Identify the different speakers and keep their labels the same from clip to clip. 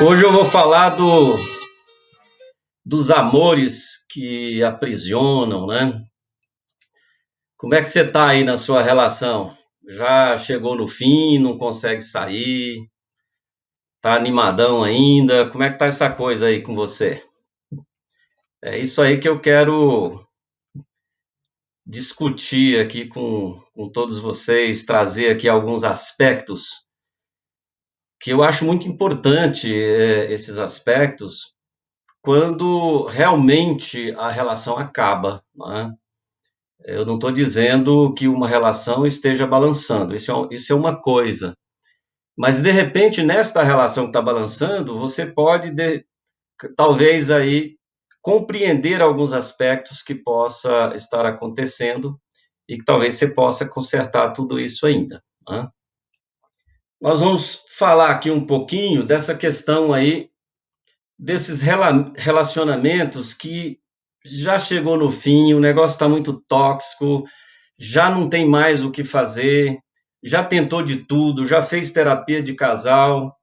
Speaker 1: Hoje eu vou falar dos amores que aprisionam, né? Como é que você tá aí na sua relação? Já chegou no fim, não consegue sair, tá animadão ainda? Como é que tá essa coisa aí com você? É isso aí que eu quero discutir aqui com todos vocês, trazer aqui alguns aspectos que eu acho muito importante, esses aspectos, quando realmente a relação acaba, né? Eu não estou dizendo que uma relação esteja balançando, isso é uma coisa. Mas, de repente, nesta relação que está balançando, você pode, talvez, aí, compreender alguns aspectos que possa estar acontecendo e que talvez você possa consertar tudo isso ainda, né? Nós vamos falar aqui um pouquinho dessa questão aí, desses relacionamentos que já chegou no fim, o negócio está muito tóxico, já não tem mais o que fazer, já tentou de tudo, já fez terapia de casal,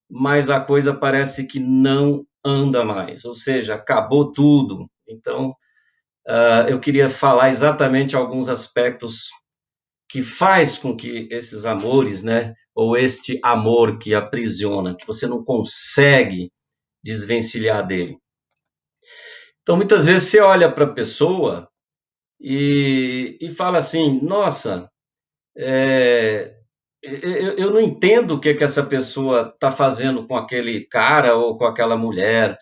Speaker 1: mas a coisa parece que não anda mais, ou seja, acabou tudo. Então, eu queria falar exatamente alguns aspectos que faz com que esses amores, né, ou este amor que aprisiona, que você não consegue desvencilhar dele. Então, muitas vezes você olha para a pessoa e fala assim, nossa, é, eu não entendo o que que essa pessoa está fazendo com aquele cara ou com aquela mulher,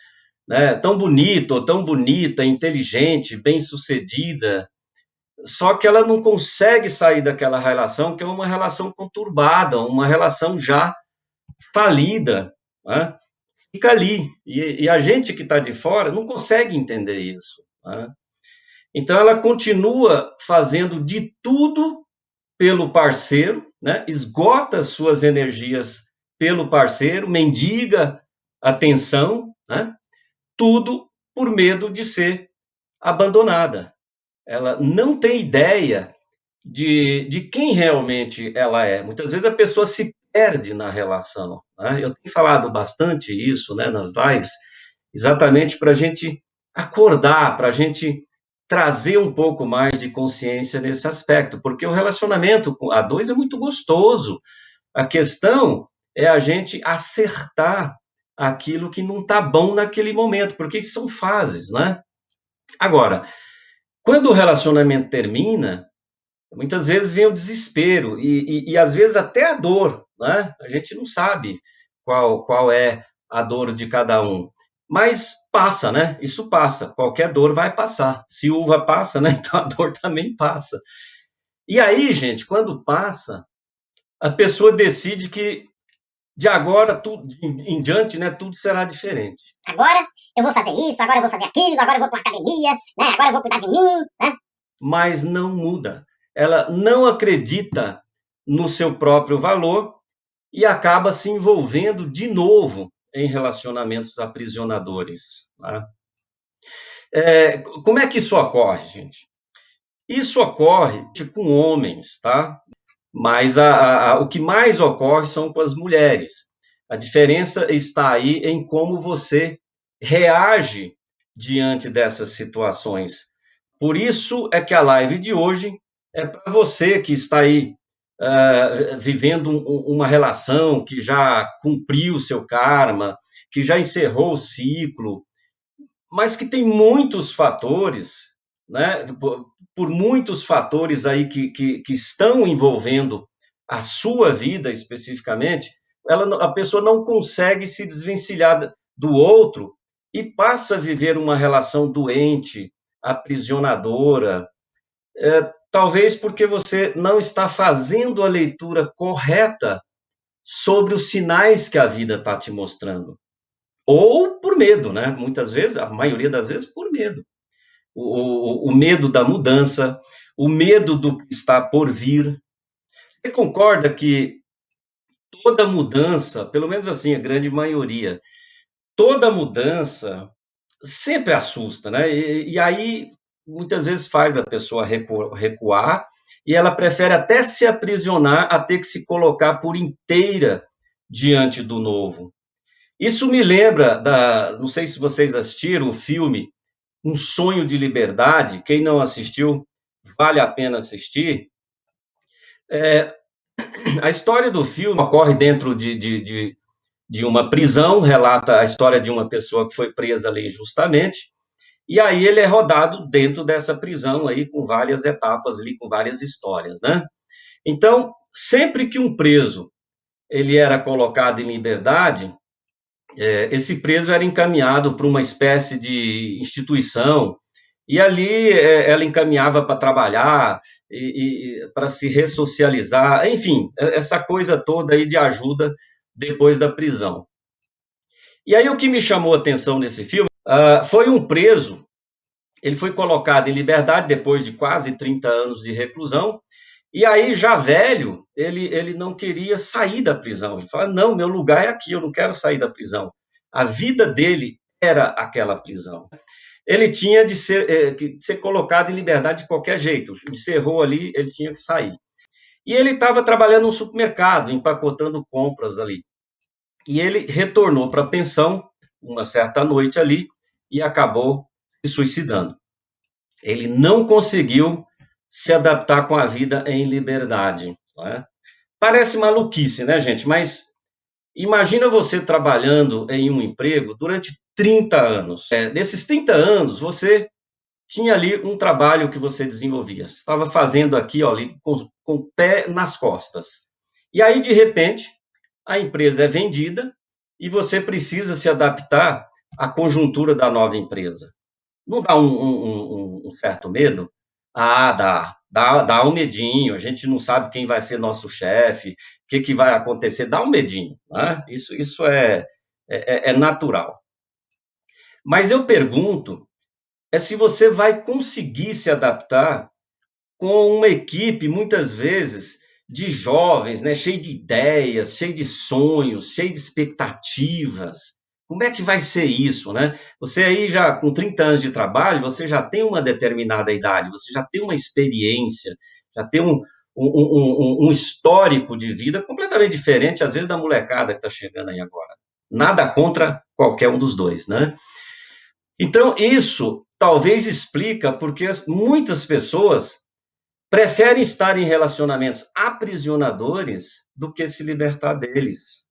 Speaker 1: né? Tão bonito ou tão bonita, inteligente, bem-sucedida, só que ela não consegue sair daquela relação, que é uma relação conturbada, uma relação já falida, né? Fica ali. E a gente que está de fora não consegue entender isso, né? Então ela continua fazendo de tudo pelo parceiro, né? Esgota suas energias pelo parceiro, mendiga atenção, né? Tudo por medo de ser abandonada. Ela não tem ideia de quem realmente ela é. Muitas vezes a pessoa se perde na relação, né? Eu tenho falado bastante isso, né, nas lives, exatamente para a gente acordar, para a gente trazer um pouco mais de consciência nesse aspecto, porque o relacionamento a dois é muito gostoso. A questão é a gente acertar aquilo que não está bom naquele momento, porque isso são fases, né? Agora, quando o relacionamento termina, muitas vezes vem o desespero e às vezes até a dor, né? A gente não sabe qual é a dor de cada um. Mas passa, né? Isso passa. Qualquer dor vai passar. Se uva passa, né? Então a dor também passa. E aí, gente, quando passa, a pessoa decide que de agora tudo, em diante, né, tudo será diferente.
Speaker 2: Agora eu vou fazer isso, agora eu vou fazer aquilo, agora eu vou para academia, né? Agora eu vou cuidar de mim, né?
Speaker 1: Mas não muda. Ela não acredita no seu próprio valor e acaba se envolvendo de novo em relacionamentos aprisionadores, né? Como é que isso ocorre, gente? Isso ocorre com homens, tá? Mas o que mais ocorre são com as mulheres. A diferença está aí em como você reage diante dessas situações. Por isso é que a live de hoje é para você que está aí vivendo uma relação que já cumpriu o seu karma, que já encerrou o ciclo, mas que tem muitos fatores, né? Por muitos fatores aí que estão envolvendo a sua vida especificamente, a pessoa não consegue se desvencilhar do outro e passa a viver uma relação doente, aprisionadora, talvez porque você não está fazendo a leitura correta sobre os sinais que a vida está te mostrando. Ou por medo, né? Muitas vezes, a maioria das vezes, por medo. O medo da mudança, o medo do que está por vir. Você concorda que toda mudança, pelo menos assim, a grande maioria, toda mudança sempre assusta, né? E aí, muitas vezes faz a pessoa recuar e ela prefere até se aprisionar a ter que se colocar por inteira diante do novo. Isso me lembra não sei se vocês assistiram o filme Um Sonho de Liberdade. Quem não assistiu, vale a pena assistir. É, a história do filme ocorre dentro de uma prisão, relata a história de uma pessoa que foi presa ali injustamente, e aí ele é rodado dentro dessa prisão aí com várias etapas ali, com várias histórias, né? Então, sempre que um preso ele era colocado em liberdade, esse preso era encaminhado para uma espécie de instituição, e ali ela encaminhava para trabalhar e para se ressocializar, enfim, essa coisa toda aí de ajuda depois da prisão. E aí o que me chamou a atenção nesse filme foi um preso, ele foi colocado em liberdade depois de quase 30 anos de reclusão, e aí, já velho, ele não queria sair da prisão. Ele fala: não, meu lugar é aqui, eu não quero sair da prisão. A vida dele era aquela prisão. Ele tinha que ser colocado em liberdade de qualquer jeito. Encerrou ali, ele tinha que sair. E ele estava trabalhando num supermercado, empacotando compras ali. E ele retornou para a pensão uma certa noite ali e acabou se suicidando. Ele não conseguiu se adaptar com a vida em liberdade. Né? Parece maluquice, né, gente? Mas imagina você trabalhando em um emprego durante 30 anos. Nesses 30 anos, você tinha ali um trabalho que você desenvolvia. Estava fazendo aqui, ó, ali, com o pé nas costas. E aí, de repente, a empresa é vendida e você precisa se adaptar à conjuntura da nova empresa. Não dá um certo medo? Ah, dá um medinho, a gente não sabe quem vai ser nosso chefe, o que vai acontecer, dá um medinho, né? Isso é natural. Mas eu pergunto, se você vai conseguir se adaptar com uma equipe, muitas vezes, de jovens, né, cheio de ideias, cheio de sonhos, cheio de expectativas. Como é que vai ser isso, né? Você aí já com 30 anos de trabalho, você já tem uma determinada idade, você já tem uma experiência, já tem um histórico de vida completamente diferente, às vezes, da molecada que está chegando aí agora. Nada contra qualquer um dos dois, né? Então, isso talvez explica porque muitas pessoas preferem estar em relacionamentos aprisionadores do que se libertar deles.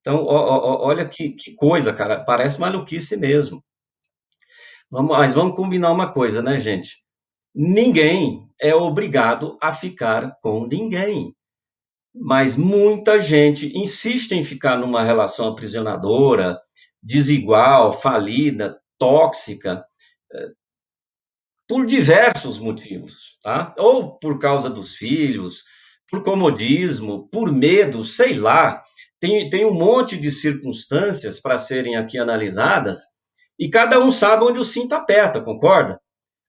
Speaker 1: Então, olha que coisa, cara, parece maluquice mesmo. Mas vamos combinar uma coisa, né, gente? Ninguém é obrigado a ficar com ninguém. Mas muita gente insiste em ficar numa relação aprisionadora, desigual, falida, tóxica, por diversos motivos, tá? Ou por causa dos filhos, por comodismo, por medo, sei lá. Tem um monte de circunstâncias para serem aqui analisadas e cada um sabe onde o cinto aperta, concorda?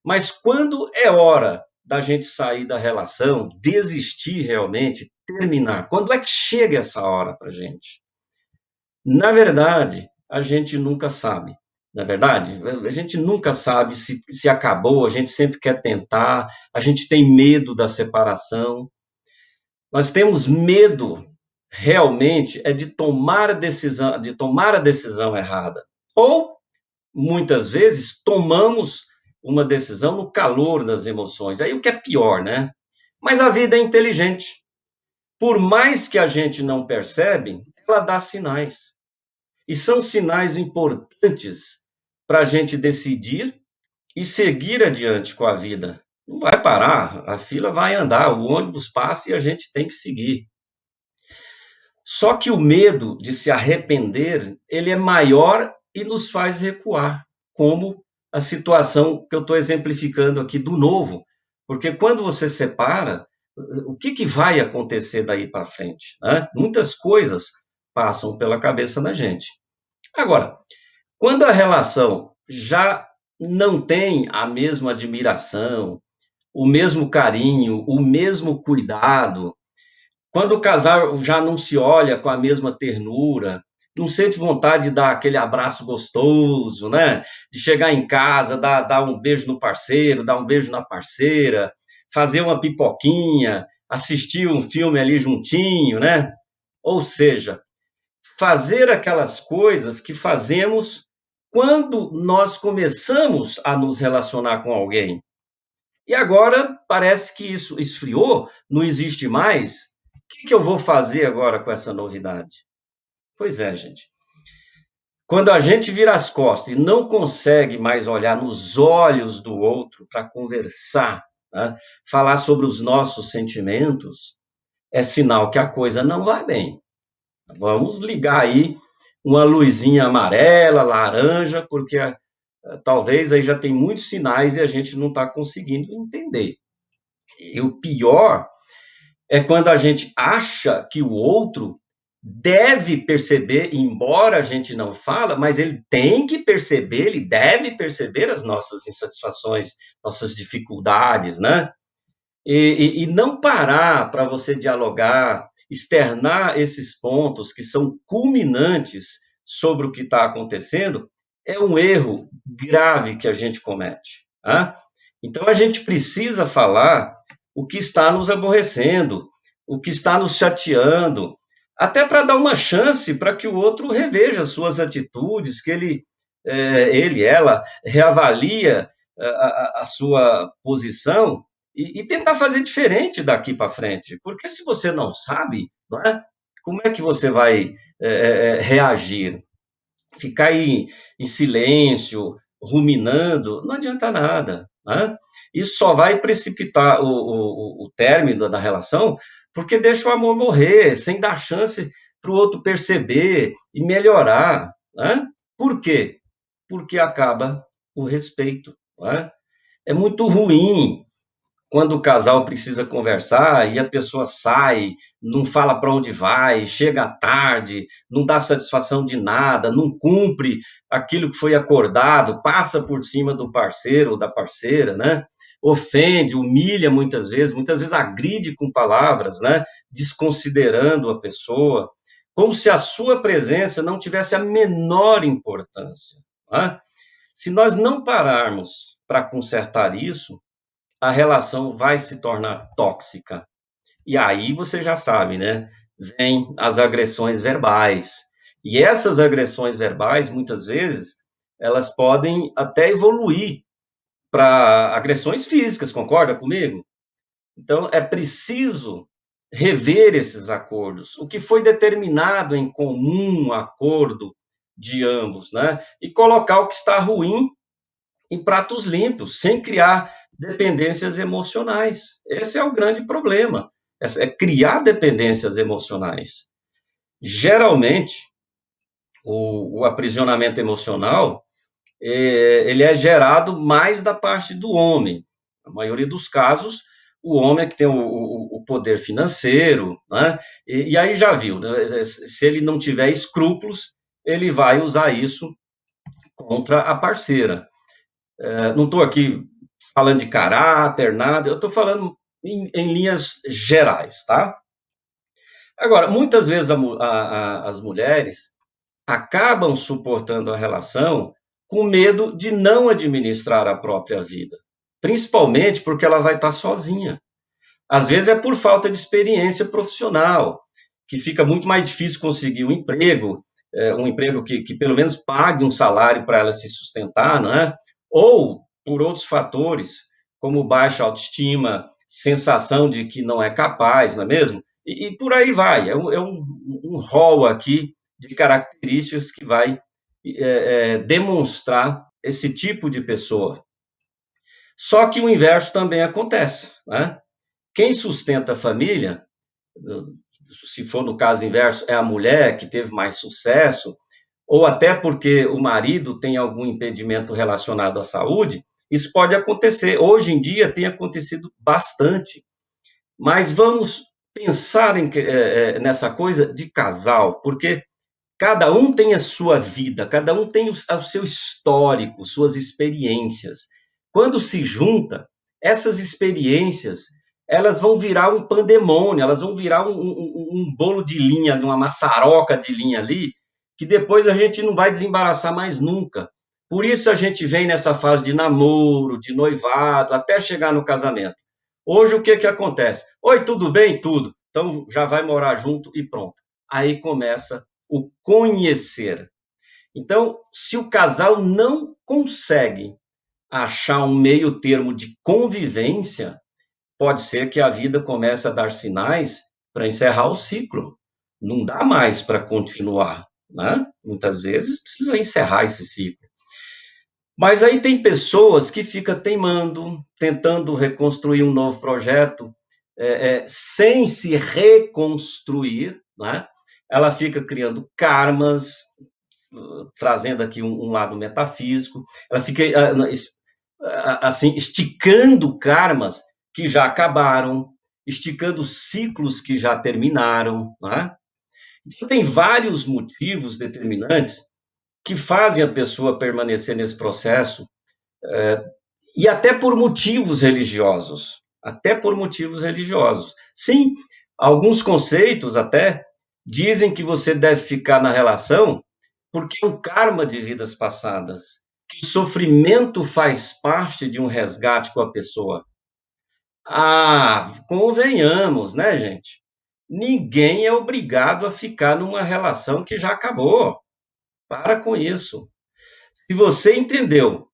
Speaker 1: Mas quando é hora da gente sair da relação, desistir realmente, terminar, quando é que chega essa hora para gente? Na verdade, a gente nunca sabe. Na verdade, a gente nunca sabe se acabou, a gente sempre quer tentar, a gente tem medo da separação. Nós temos medo realmente de tomar a decisão errada. Ou muitas vezes tomamos uma decisão no calor das emoções. Aí o que é pior, né? Mas a vida é inteligente. Por mais que a gente não percebe, ela dá sinais. E são sinais importantes para a gente decidir e seguir adiante com a vida. Não vai parar, a fila vai andar, o ônibus passa e a gente tem que seguir. Só que o medo de se arrepender, ele é maior e nos faz recuar, como a situação que eu estou exemplificando aqui do novo. Porque quando você separa, o que vai acontecer daí para frente? Né? Muitas coisas passam pela cabeça da gente. Agora, quando a relação já não tem a mesma admiração, o mesmo carinho, o mesmo cuidado, quando o casal já não se olha com a mesma ternura, não sente vontade de dar aquele abraço gostoso, né? De chegar em casa, dar um beijo no parceiro, dar um beijo na parceira, fazer uma pipoquinha, assistir um filme ali juntinho, né? Ou seja, fazer aquelas coisas que fazemos quando nós começamos a nos relacionar com alguém. E agora parece que isso esfriou, não existe mais. O que eu vou fazer agora com essa novidade? Pois é, gente. Quando a gente vira as costas e não consegue mais olhar nos olhos do outro para conversar, né, falar sobre os nossos sentimentos, é sinal que a coisa não vai bem. Vamos ligar aí uma luzinha amarela, laranja, porque talvez aí já tem muitos sinais e a gente não está conseguindo entender. E o pior é quando a gente acha que o outro deve perceber, embora a gente não fala, mas ele tem que perceber, ele deve perceber as nossas insatisfações, nossas dificuldades, né? E não parar para você dialogar, externar esses pontos que são culminantes sobre o que está acontecendo, é um erro grave que a gente comete. Tá? Então, a gente precisa falar o que está nos aborrecendo, o que está nos chateando, até para dar uma chance para que o outro reveja suas atitudes, que ela, reavalia a sua posição e tentar fazer diferente daqui para frente. Porque se você não sabe, não é? Como é que você vai reagir? Ficar em silêncio, ruminando, não adianta nada. Né? Isso só vai precipitar o término da relação, porque deixa o amor morrer, sem dar chance para o outro perceber e melhorar. Né? Por quê? Porque acaba o respeito. Né? É muito ruim quando o casal precisa conversar e a pessoa sai, não fala para onde vai, chega tarde, não dá satisfação de nada, não cumpre aquilo que foi acordado, passa por cima do parceiro ou da parceira, né? Ofende, humilha muitas vezes agride com palavras, né? Desconsiderando a pessoa, como se a sua presença não tivesse a menor importância. Né? Se nós não pararmos para consertar isso, a relação vai se tornar tóxica. E aí você já sabe, né? Vem as agressões verbais. E essas agressões verbais, muitas vezes, elas podem até evoluir para agressões físicas, concorda comigo? Então, é preciso rever esses acordos, o que foi determinado em comum acordo de ambos, né? E colocar o que está ruim em pratos limpos, sem criar dependências emocionais. Esse é o grande problema, é criar dependências emocionais. Geralmente, o aprisionamento emocional, ele é gerado mais da parte do homem. Na maioria dos casos, o homem é que tem o poder financeiro, né? E aí já viu, né? Se ele não tiver escrúpulos, ele vai usar isso contra a parceira. Não estou aqui falando de caráter, nada, eu estou falando em linhas gerais, tá? Agora, muitas vezes as mulheres acabam suportando a relação com medo de não administrar a própria vida, principalmente porque ela vai estar sozinha. Às vezes é por falta de experiência profissional, que fica muito mais difícil conseguir um emprego que pelo menos pague um salário para ela se sustentar, não é? Ou por outros fatores, como baixa autoestima, sensação de que não é capaz, não é mesmo? E por aí vai, um rol aqui de características que vai demonstrar esse tipo de pessoa. Só que o inverso também acontece, né? Quem sustenta a família, se for no caso inverso, é a mulher que teve mais sucesso, ou até porque o marido tem algum impedimento relacionado à saúde, isso pode acontecer. Hoje em dia tem acontecido bastante. Mas vamos pensar nessa coisa de casal, porque cada um tem a sua vida, cada um tem o seu histórico, suas experiências. Quando se junta, essas experiências, elas vão virar um pandemônio, elas vão virar um bolo de linha, uma maçaroca de linha ali, que depois a gente não vai desembaraçar mais nunca. Por isso a gente vem nessa fase de namoro, de noivado, até chegar no casamento. Hoje o que acontece? Oi, tudo bem? Tudo. Então já vai morar junto e pronto. Aí começa o conhecer. Então, se o casal não consegue achar um meio termo de convivência, pode ser que a vida comece a dar sinais para encerrar o ciclo. Não dá mais para continuar, né? Muitas vezes precisa encerrar esse ciclo. Mas aí tem pessoas que ficam teimando, tentando reconstruir um novo projeto, sem se reconstruir, né? Ela fica criando karmas, trazendo aqui um lado metafísico, ela fica assim esticando karmas que já acabaram, esticando ciclos que já terminaram, né? Então, tem vários motivos determinantes que fazem a pessoa permanecer nesse processo, e até por motivos religiosos. Até por motivos religiosos. Sim, alguns conceitos até dizem que você deve ficar na relação porque é um karma de vidas passadas. Que o sofrimento faz parte de um resgate com a pessoa. Ah, convenhamos, né, gente? Ninguém é obrigado a ficar numa relação que já acabou. Para com isso. Se você entendeu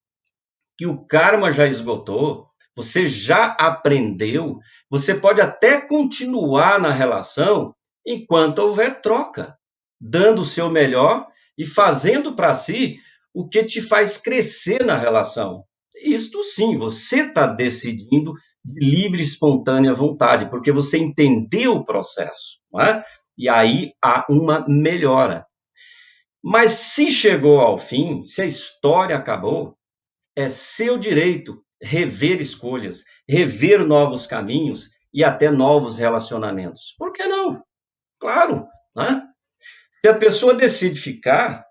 Speaker 1: que o karma já esgotou, você já aprendeu, você pode até continuar na relação enquanto houver troca, dando o seu melhor e fazendo para si o que te faz crescer na relação. Isto sim, você está decidindo de livre e espontânea vontade, porque você entendeu o processo, não é? E aí há uma melhora. Mas se chegou ao fim, se a história acabou, é seu direito rever escolhas, rever novos caminhos e até novos relacionamentos. Por que não? Claro, né? Se a pessoa decide ficar,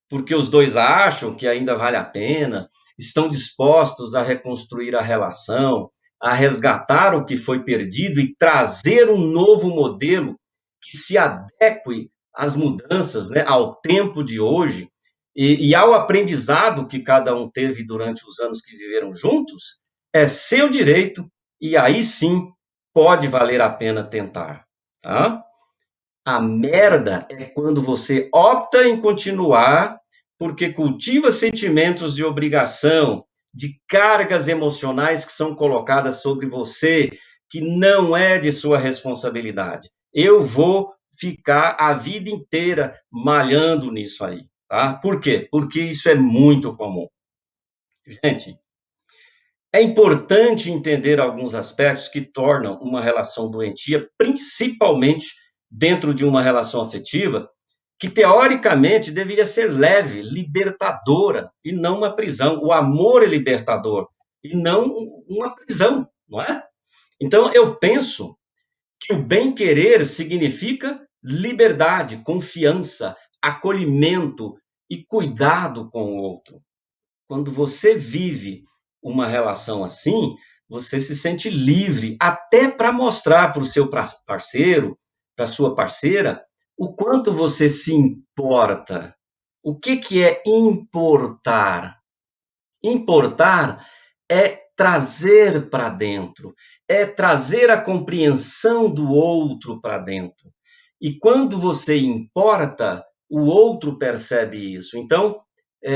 Speaker 1: porque os dois acham que ainda vale a pena, estão dispostos a reconstruir a relação, a resgatar o que foi perdido e trazer um novo modelo que se adeque às mudanças, né, ao tempo de hoje e ao aprendizado que cada um teve durante os anos que viveram juntos, é seu direito e aí sim pode valer a pena tentar. Tá? A merda é quando você opta em continuar porque cultiva sentimentos de obrigação, de cargas emocionais que são colocadas sobre você, que não é de sua responsabilidade. Eu vou ficar a vida inteira malhando nisso aí, tá? Por quê? Porque isso é muito comum. Gente, é importante entender alguns aspectos que tornam uma relação doentia, principalmente dentro de uma relação afetiva, que teoricamente deveria ser leve, libertadora, e não uma prisão. O amor é libertador, e não uma prisão, não é? Então, eu penso que o bem-querer significa liberdade, confiança, acolhimento e cuidado com o outro. Quando você vive uma relação assim, você se sente livre até para mostrar para o seu parceiro, para a sua parceira, o quanto você se importa. O que é importar? Importar é trazer para dentro, é trazer a compreensão do outro para dentro. E quando você importa, o outro percebe isso. Então,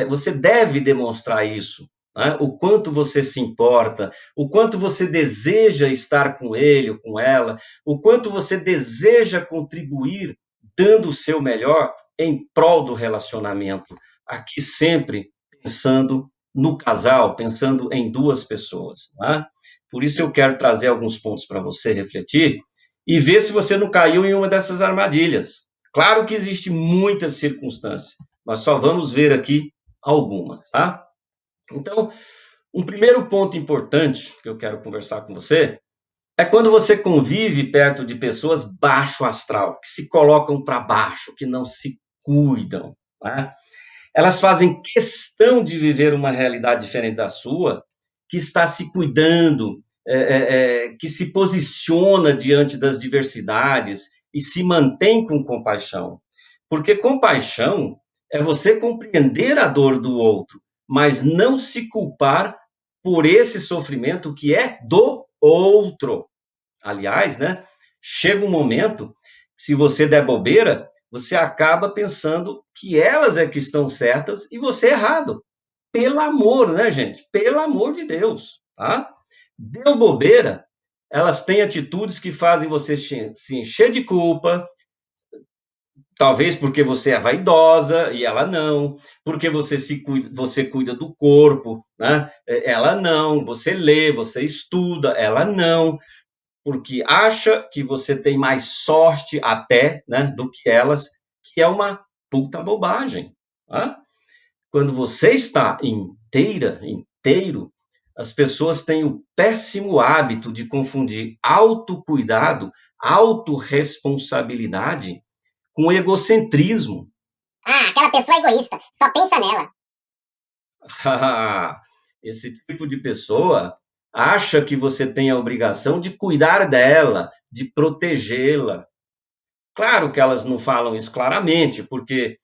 Speaker 1: você deve demonstrar isso, né? O quanto você se importa, o quanto você deseja estar com ele ou com ela, o quanto você deseja contribuir dando o seu melhor em prol do relacionamento. Aqui sempre pensando no casal, pensando em duas pessoas. Né? Por isso eu quero trazer alguns pontos para você refletir e ver se você não caiu em uma dessas armadilhas. Claro que existe muitas circunstâncias, nós só vamos ver aqui algumas, tá? Então, um primeiro ponto importante que eu quero conversar com você é quando você convive perto de pessoas baixo astral, que se colocam para baixo, que não se cuidam, né? Elas fazem questão de viver uma realidade diferente da sua, que está se cuidando, que se posiciona diante das diversidades e se mantém com compaixão. Porque compaixão é você compreender a dor do outro, mas não se culpar por esse sofrimento que é do outro. Aliás, né, chega um momento, se você der bobeira, você acaba pensando que elas é que estão certas e você é errado. Pelo amor, né, gente? Pelo amor de Deus, tá? Deu bobeira, elas têm atitudes que fazem você se encher de culpa, talvez porque você é vaidosa e ela não, porque você cuida do corpo, né? Ela não, você lê, você estuda, ela não, porque acha que você tem mais sorte até, né, do que elas, que é uma puta bobagem, tá? Quando você está inteiro, as pessoas têm o péssimo hábito de confundir autocuidado, autorresponsabilidade com egocentrismo.
Speaker 2: Ah, aquela pessoa egoísta, só pensa nela.
Speaker 1: Esse tipo de pessoa acha que você tem a obrigação de cuidar dela, de protegê-la. Claro que elas não falam isso claramente, porque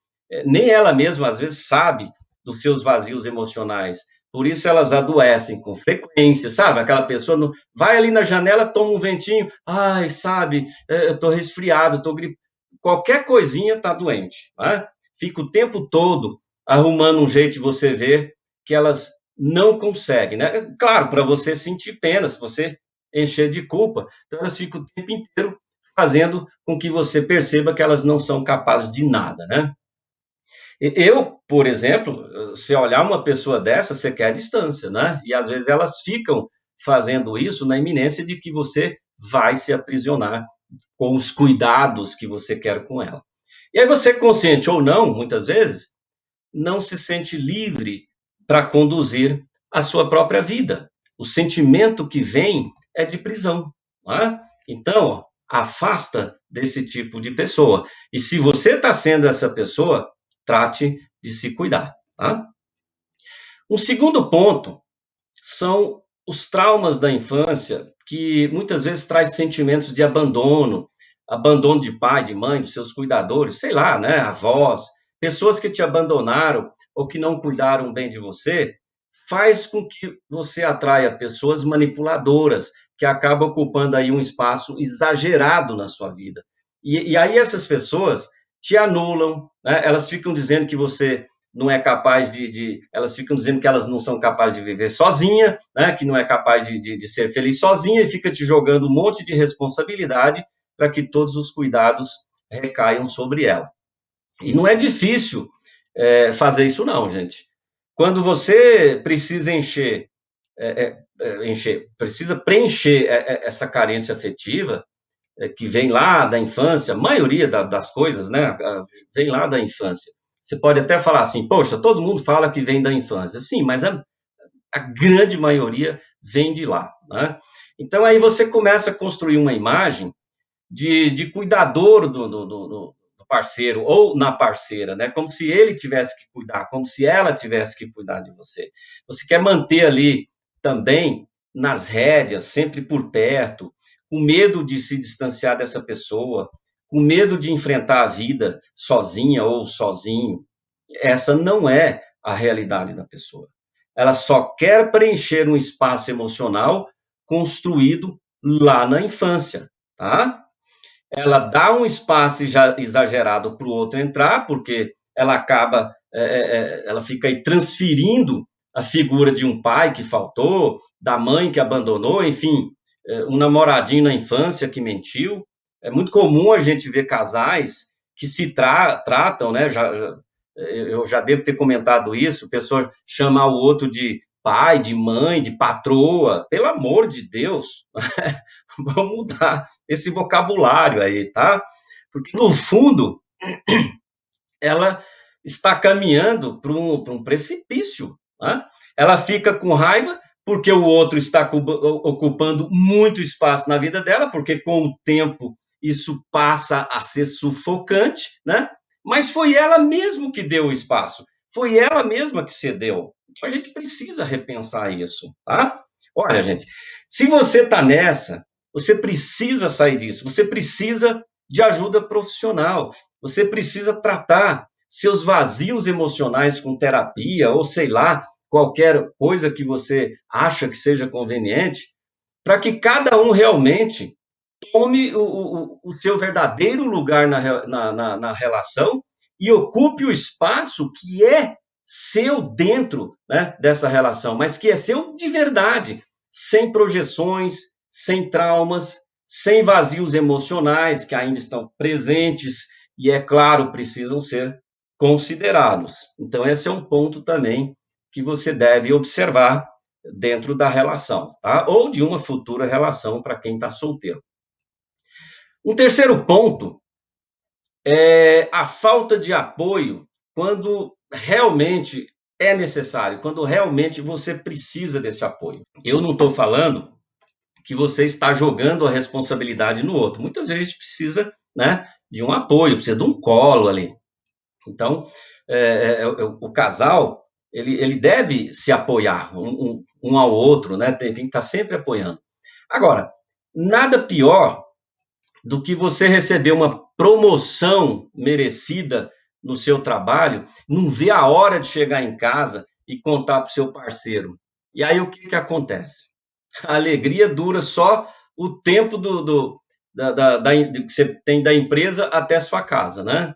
Speaker 1: nem ela mesma às vezes sabe dos seus vazios emocionais. Por isso elas adoecem com frequência, sabe? Aquela pessoa não... vai ali na janela, toma um ventinho, ai, sabe, eu tô resfriado, tô gripado. Qualquer coisinha tá doente, né? Fica o tempo todo arrumando um jeito de você ver que elas não conseguem, né? Claro, para você sentir pena, se você encher de culpa, então elas ficam o tempo inteiro fazendo com que você perceba que elas não são capazes de nada, né? Eu, por exemplo, se olhar uma pessoa dessa, você quer a distância, né? E às vezes elas ficam fazendo isso na iminência de que você vai se aprisionar com os cuidados que você quer com ela. E aí você, consciente ou não, muitas vezes, não se sente livre para conduzir a sua própria vida. O sentimento que vem é de prisão. Não é? Então, ó, afasta desse tipo de pessoa. E se você está sendo essa pessoa, trate de se cuidar. Tá? Um segundo ponto são os traumas da infância, que muitas vezes traz sentimentos de abandono, abandono de pai, de mãe, dos seus cuidadores, sei lá, né, avós, pessoas que te abandonaram ou que não cuidaram bem de você, faz com que você atraia pessoas manipuladoras, que acabam ocupando aí um espaço exagerado na sua vida. E aí essas pessoas te anulam, né? Elas ficam dizendo que você não é capaz elas ficam dizendo que elas não são capazes de viver sozinha, né? Que não é capaz de ser feliz sozinha e fica te jogando um monte de responsabilidade para que todos os cuidados recaiam sobre ela. E não é difícil fazer isso não, gente. Quando você precisa precisa preencher essa carência afetiva, que vem lá da infância, a maioria das coisas, né, vem lá da infância. Você pode até falar assim, poxa, todo mundo fala que vem da infância. Sim, mas a grande maioria vem de lá, né? Então aí você começa a construir uma imagem de cuidador do parceiro ou na parceira, né? Como se ele tivesse que cuidar, como se ela tivesse que cuidar de você. Você quer manter ali também nas rédeas, sempre por perto, com medo de se distanciar dessa pessoa, com medo de enfrentar a vida sozinha ou sozinho. Essa não é a realidade da pessoa. Ela só quer preencher um espaço emocional construído lá na infância, tá? Ela dá um espaço exagerado para o outro entrar, porque ela acaba, ela fica aí transferindo a figura de um pai que faltou, da mãe que abandonou, enfim, um namoradinho na infância que mentiu. É muito comum a gente ver casais que se tratam, né? Eu já devo ter comentado isso, a pessoa chama o outro de pai, de mãe, de patroa, pelo amor de Deus, vamos mudar esse vocabulário aí, tá? Porque, no fundo, ela está caminhando para um precipício, né? Ela fica com raiva porque o outro está ocupando muito espaço na vida dela, porque com o tempo isso passa a ser sufocante, né? Mas foi ela mesma que deu o espaço, foi ela mesma que cedeu. Então a gente precisa repensar isso, tá? Olha, gente, se você está nessa, você precisa sair disso, você precisa de ajuda profissional, você precisa tratar seus vazios emocionais com terapia, ou sei lá, qualquer coisa que você acha que seja conveniente, para que cada um realmente tome o seu verdadeiro lugar na relação e ocupe o espaço que é seu dentro, né, dessa relação, mas que é seu de verdade, sem projeções, sem traumas, sem vazios emocionais que ainda estão presentes e, é claro, precisam ser considerados. Então, esse é um ponto também que você deve observar dentro da relação, tá? Ou de uma futura relação para quem está solteiro. Um terceiro ponto é a falta de apoio quando realmente é necessário, quando realmente você precisa desse apoio. Eu não estou falando que você está jogando a responsabilidade no outro. Muitas vezes a gente precisa, né, de um apoio, precisa de um colo ali. Então, o casal, ele deve se apoiar um ao outro, né? Tem que estar sempre apoiando. Agora, nada pior do que você receber uma promoção merecida no seu trabalho, não vê a hora de chegar em casa e contar para o seu parceiro. E aí o que acontece? A alegria dura só o tempo que você tem da empresa até a sua casa, né?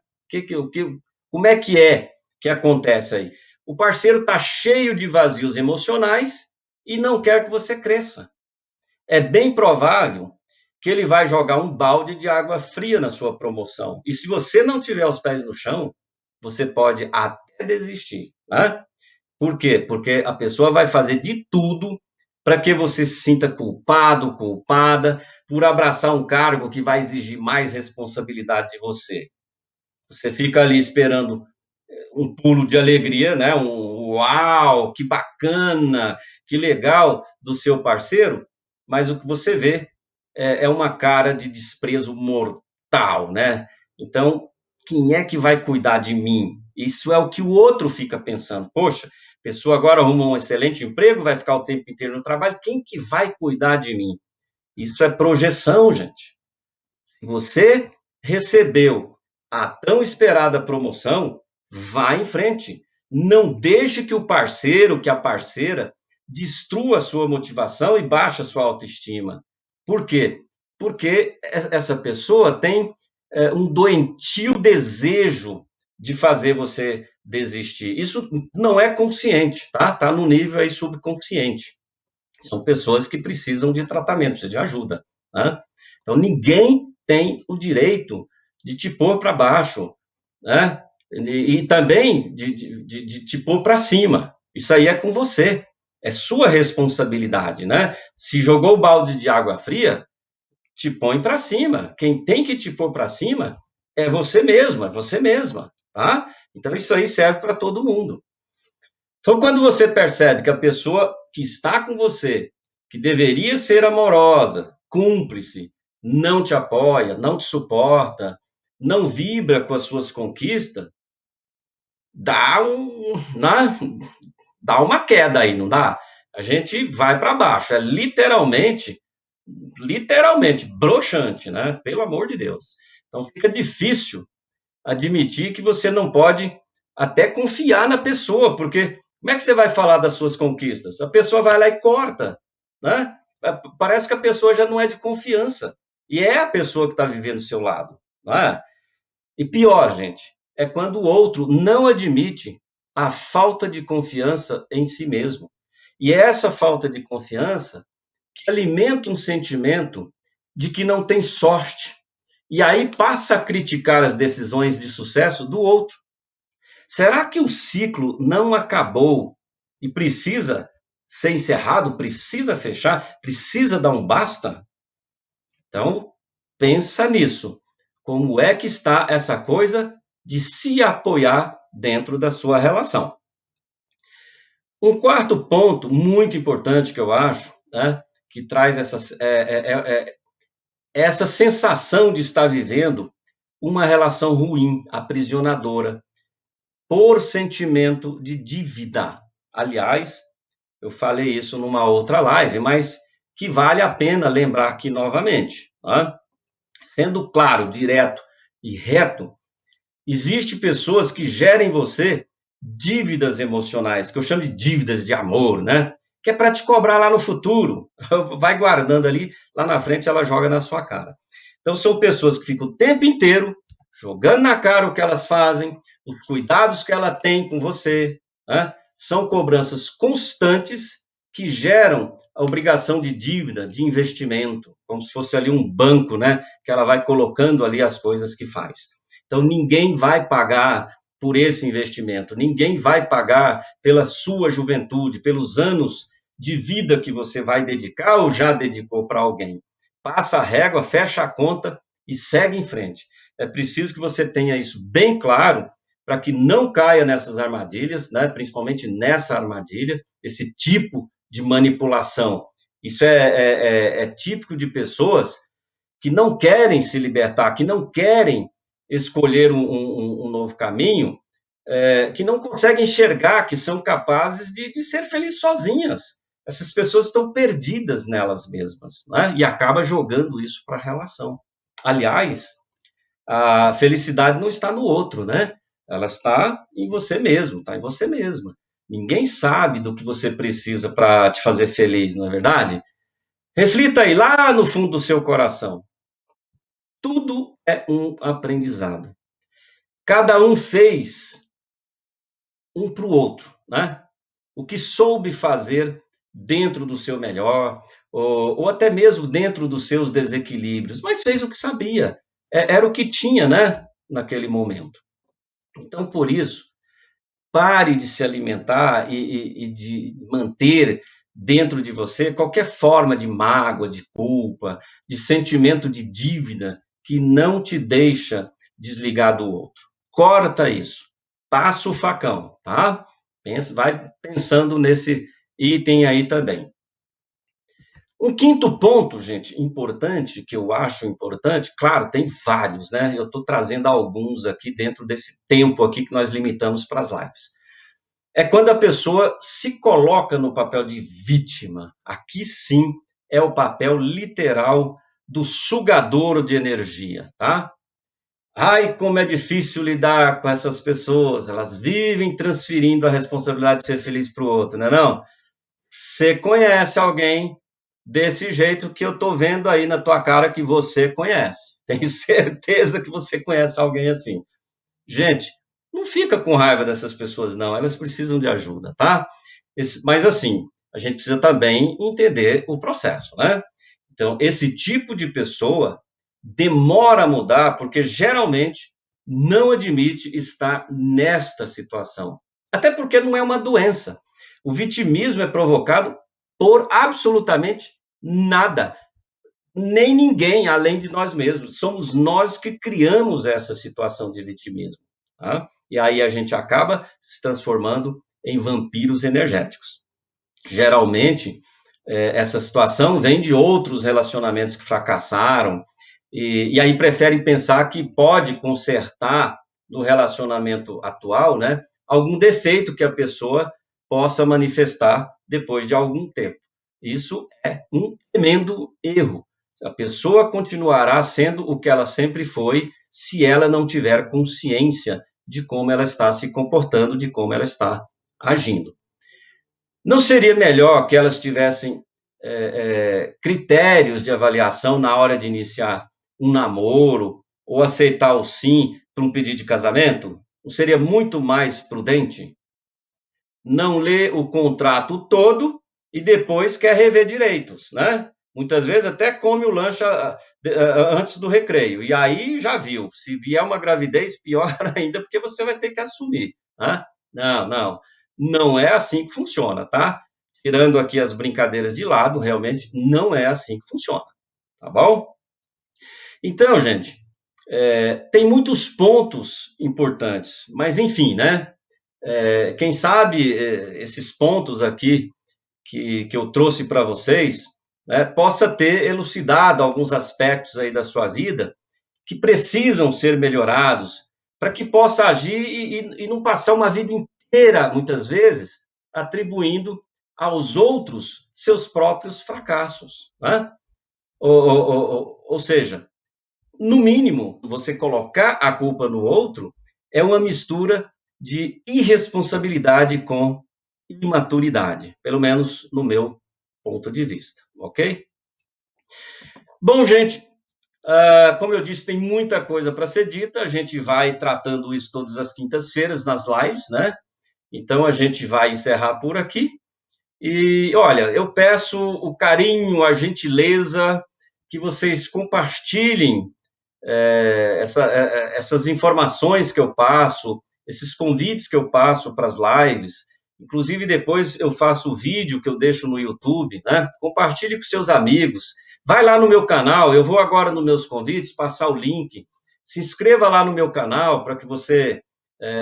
Speaker 1: Como é que acontece aí? O parceiro está cheio de vazios emocionais e não quer que você cresça. É bem provável que ele vai jogar um balde de água fria na sua promoção. E se você não tiver os pés no chão, você pode até desistir, né? Por quê? Porque a pessoa vai fazer de tudo para que você se sinta culpado, culpada, por abraçar um cargo que vai exigir mais responsabilidade de você. Você fica ali esperando um pulo de alegria, né? Um uau, que bacana, que legal do seu parceiro, mas o que você vê é uma cara de desprezo mortal, né? Então, quem é que vai cuidar de mim? Isso é o que o outro fica pensando. Poxa, a pessoa agora arruma um excelente emprego, vai ficar o tempo inteiro no trabalho, quem que vai cuidar de mim? Isso é projeção, gente. Se você recebeu a tão esperada promoção, vá em frente. Não deixe que o parceiro, que a parceira, destrua a sua motivação e baixe a sua autoestima. Por quê? Porque essa pessoa tem um doentio desejo de fazer você desistir. Isso não é consciente, tá? Está no nível aí subconsciente. São pessoas que precisam de tratamento, precisam de ajuda, né? Então, ninguém tem o direito de te pôr para baixo, né? E também de te pôr para cima. Isso aí é com você. É sua responsabilidade, né? Se jogou o balde de água fria, te põe para cima. Quem tem que te pôr para cima é você mesma, é você mesma, tá? Então, isso aí serve para todo mundo. Então, quando você percebe que a pessoa que está com você, que deveria ser amorosa, cúmplice, não te apoia, não te suporta, não vibra com as suas conquistas, né? Dá uma queda aí, não dá? A gente vai para baixo. É literalmente, broxante, né? Pelo amor de Deus. Então, fica difícil admitir que você não pode até confiar na pessoa, porque como é que você vai falar das suas conquistas? A pessoa vai lá e corta, né? Parece que a pessoa já não é de confiança. E é a pessoa que está vivendo do seu lado, não é? E pior, gente, é quando o outro não admite a falta de confiança em si mesmo. E é essa falta de confiança que alimenta um sentimento de que não tem sorte. E aí passa a criticar as decisões de sucesso do outro. Será que o ciclo não acabou e precisa ser encerrado, precisa fechar, precisa dar um basta? Então, pensa nisso. Como é que está essa coisa de se apoiar dentro da sua relação? Um quarto ponto muito importante que eu acho, né, que traz essa sensação de estar vivendo uma relação ruim, aprisionadora, por sentimento de dívida. Aliás, eu falei isso numa outra live, mas que vale a pena lembrar aqui novamente. Tá? Sendo claro, direto e reto, existem pessoas que gerem em você dívidas emocionais, que eu chamo de dívidas de amor, né? que é para te cobrar lá no futuro. Vai guardando ali, lá na frente ela joga na sua cara. Então são pessoas que ficam o tempo inteiro jogando na cara o que elas fazem, os cuidados que ela tem com você, né? São cobranças constantes que geram a obrigação de dívida, de investimento, como se fosse ali um banco, né? Que ela vai colocando ali as coisas que faz. Então, ninguém vai pagar por esse investimento, ninguém vai pagar pela sua juventude, pelos anos de vida que você vai dedicar ou já dedicou para alguém. Passa a régua, fecha a conta e segue em frente. É preciso que você tenha isso bem claro para que não caia nessas armadilhas, né? Principalmente nessa armadilha, esse tipo de manipulação. Isso é típico de pessoas que não querem se libertar, que não querem escolher um novo caminho, que não conseguem enxergar que são capazes de ser felizes sozinhas. Essas pessoas estão perdidas nelas mesmas, né? E acaba jogando isso para a relação. Aliás, a felicidade não está no outro, né? Ela está em você mesmo, está em você mesma. Ninguém sabe do que você precisa para te fazer feliz, não é verdade? Reflita aí lá no fundo do seu coração. Tudo é um aprendizado. Cada um fez um para o outro, né? O que soube fazer dentro do seu melhor, ou até mesmo dentro dos seus desequilíbrios, mas fez o que sabia. Era o que tinha, né? Naquele momento. Então, por isso, pare de se alimentar e de manter dentro de você qualquer forma de mágoa, de culpa, de sentimento de dívida que não te deixa desligar do outro. Corta isso. Passa o facão, tá? Vai pensando nesse item aí também. Um quinto ponto, gente, importante, que eu acho importante, claro, tem vários, né? Eu estou trazendo alguns aqui dentro desse tempo aqui que nós limitamos para as lives. É quando a pessoa se coloca no papel de vítima. Aqui sim é o papel literal do sugador de energia, tá? Ai, como é difícil lidar com essas pessoas. Elas vivem transferindo a responsabilidade de ser feliz para o outro, não é não? Você conhece alguém desse jeito que eu estou vendo aí na tua cara que você conhece. Tenho certeza que você conhece alguém assim. Gente, não fica com raiva dessas pessoas, não. Elas precisam de ajuda, tá? Mas assim, a gente precisa também entender o processo, né? Então, esse tipo de pessoa demora a mudar porque geralmente não admite estar nesta situação. Até porque não é uma doença. O vitimismo é provocado por absolutamente nada, nem ninguém além de nós mesmos. Somos nós que criamos essa situação de vitimismo. Tá? E aí a gente acaba se transformando em vampiros energéticos. Geralmente, essa situação vem de outros relacionamentos que fracassaram, e aí preferem pensar que pode consertar no relacionamento atual, né, algum defeito que a pessoa possa manifestar depois de algum tempo. Isso é um tremendo erro. A pessoa continuará sendo o que ela sempre foi se ela não tiver consciência de como ela está se comportando, de como ela está agindo. Não seria melhor que elas tivessem critérios de avaliação na hora de iniciar um namoro ou aceitar o sim para um pedido de casamento? Não seria muito mais prudente? Não lê o contrato todo e depois quer rever direitos, né? Muitas vezes até come o lanche antes do recreio. E aí já viu, se vier uma gravidez, pior ainda, porque você vai ter que assumir. Né? Não é assim que funciona, tá? Tirando aqui as brincadeiras de lado, realmente não é assim que funciona, tá bom? Então, gente, tem muitos pontos importantes, mas enfim, né? Quem sabe esses pontos aqui que eu trouxe para vocês, né, possa ter elucidado alguns aspectos aí da sua vida que precisam ser melhorados para que possa agir e não passar uma vida inteira, muitas vezes, atribuindo aos outros seus próprios fracassos. Né? Ou seja, no mínimo, você colocar a culpa no outro é uma mistura de irresponsabilidade com imaturidade, pelo menos no meu ponto de vista, ok? Bom, gente, como eu disse, tem muita coisa para ser dita, a gente vai tratando isso todas as quintas-feiras nas lives, né? Então a gente vai encerrar por aqui. E olha, eu peço o carinho, a gentileza que vocês compartilhem essas informações que eu passo, esses convites que eu passo para as lives. Inclusive, depois eu faço o vídeo que eu deixo no YouTube, né? Compartilhe com seus amigos. Vai lá no meu canal, eu vou agora nos meus convites passar o link. Se inscreva lá no meu canal para que você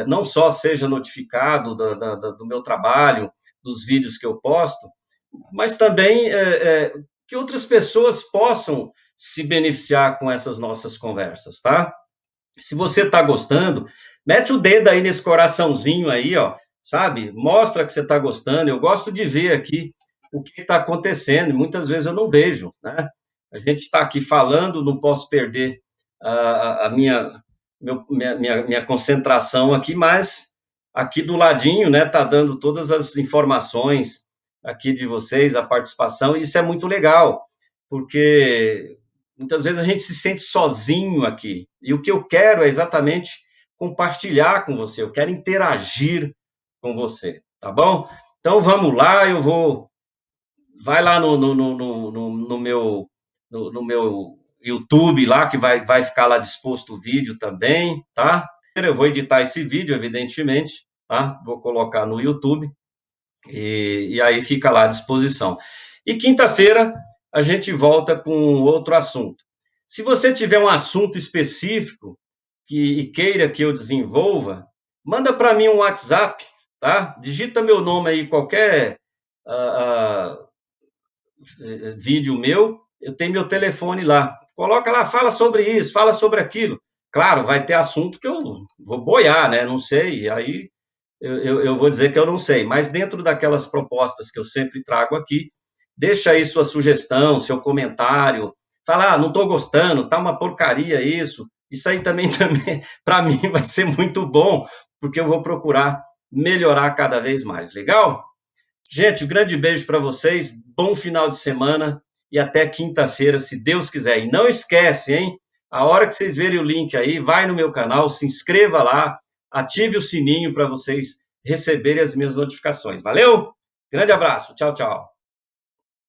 Speaker 1: não só seja notificado do meu trabalho, dos vídeos que eu posto, mas também que outras pessoas possam se beneficiar com essas nossas conversas, tá? Se você está gostando, mete o dedo aí nesse coraçãozinho aí, ó, sabe? Mostra que você está gostando. Eu gosto de ver aqui o que está acontecendo, e muitas vezes eu não vejo, né? A gente está aqui falando, não posso perder a minha concentração aqui, mas aqui do ladinho, né, tá dando todas as informações aqui de vocês, a participação, e isso é muito legal, porque muitas vezes a gente se sente sozinho aqui. E o que eu quero é exatamente compartilhar com você, eu quero interagir com você, tá bom? Então vamos lá, vai lá no meu YouTube lá, que vai ficar lá disposto o vídeo também, tá? Eu vou editar esse vídeo, evidentemente, tá? Vou colocar no YouTube e aí fica lá à disposição. E quinta-feira a gente volta com outro assunto. Se você tiver um assunto específico e queira que eu desenvolva, manda para mim um WhatsApp, tá? Digita meu nome aí, qualquer vídeo meu, eu tenho meu telefone lá. Coloca lá, fala sobre isso, fala sobre aquilo. Claro, vai ter assunto que eu vou boiar, né? Não sei, aí eu vou dizer que eu não sei, mas dentro daquelas propostas que eu sempre trago aqui, deixa aí sua sugestão, seu comentário, fala, não estou gostando, tá uma porcaria isso. Isso aí também para mim vai ser muito bom, porque eu vou procurar melhorar cada vez mais. Legal? Gente, um grande beijo para vocês, bom final de semana e até quinta-feira, se Deus quiser. E não esquece, hein? A hora que vocês verem o link aí, vai no meu canal, se inscreva lá, ative o sininho para vocês receberem as minhas notificações. Valeu? Grande abraço, tchau, tchau.